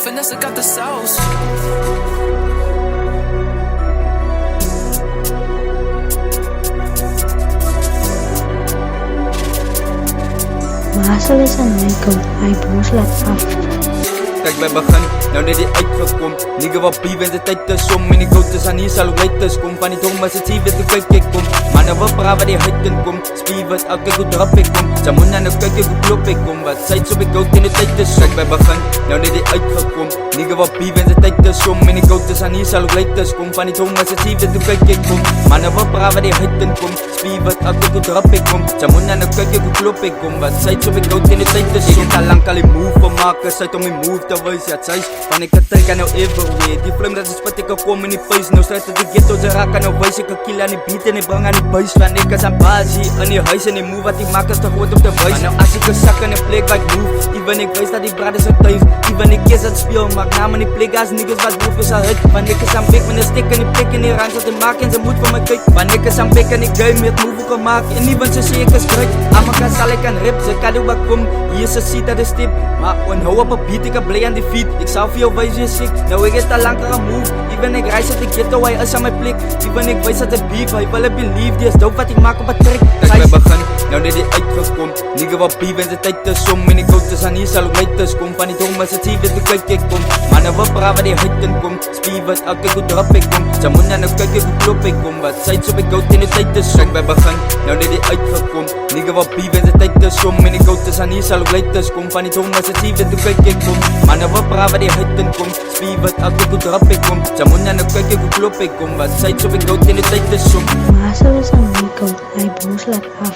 Vanessa got the sauce. Maasal is aan my kant, hy boos laat af. Kijk wij begin, nou net die uitgekom. Nigga wat bief en de tijd is om. En die goud is aan hier sal uit is kom. Van die dom as het zie weet hoe kijk ik kom. Mannen wat praat waar die huid in kom. Spier wat elke goed drap ik kom. Jamon aan de kijk hoe klop ik kom. Wat zijt zo ik goud in de tijd is. Kijk wij begin, nou net die uitgekom. Nigga wat bief en de tijd is om. En die goud is aan hier sal uit is kom. Van die dom as het zie weet hoe kijk ik kom. Mannen wat praat waar die huid in kom. Spier wat elke goed drap ik kom. Jamon aan de kijk hoe klop ik kom. Wat zijt zo ik goud in de tijd is. Ik heb al lang al die move van maken. Zijt om die move te wijs, ja het van ik het trek aan jou everywhere. Die flame dat is wat ik kom in die face. Nou sluit het die ghetto, ze raak aan jou wijs. Ik kan kill aan die beat en ik breng aan die buis. Van ik is aan basie, in die huis en die move. Wat die maak is te groot op de wijs. Nou als ik een zak in die plek waar ik move. Even ik wijs dat die brothers zijn thuis. Even ik is het speel, maak naam in die plek. Als niggas wat move is al hut. Van ik is aan bek met een stick in die plek. En die rang zat te maken en ze moet van me kijk. Van ik is aan bek en ik game met move ook maken. En even ze zie ik is druk. Aan mekaar zal ik aan rip, ze kan doen wat kom. Hier is een seat dat is tip. Maar hou op een beat, ik heb blij aan die feet. Ik zou voor jou wijs, je sick. Nou ik is te lang aan move. Even ik reis uit de ghetto, hij is aan mijn plek. Even ik wijs dat het beef, hij wil het believe. Die is dope wat ik maak op een trek. Kijk wij begin, nou net die uitgekom. Nigga wat beef en de tijd is om. En ik goud is aan hier zal ook uit is kom. Van die dom as het zie weet hoe kijk ik kom. Mannen wat praat waar die huid in kom. Spier wat elke goed drap ik kom. Jamon aan de kijk hoe klop ik kom. Wat zijt zo ik goud in de tijd is. Kijk wij begin, nou net die uitgekom. Nigga wat beef en de tijd is om. En ik goud is aan hier zal ook uit is kom. Van die dom as het zie weet hoe kijk ik kom. Mannen wat praat waar die huid in kom. Spier wat elke goed drap ik kom. Jamon aan de kijk hoe klop ik kom. Wat zijt zo ik goud in de tijd is om. Maasal is aan my kant, hy boos laat af.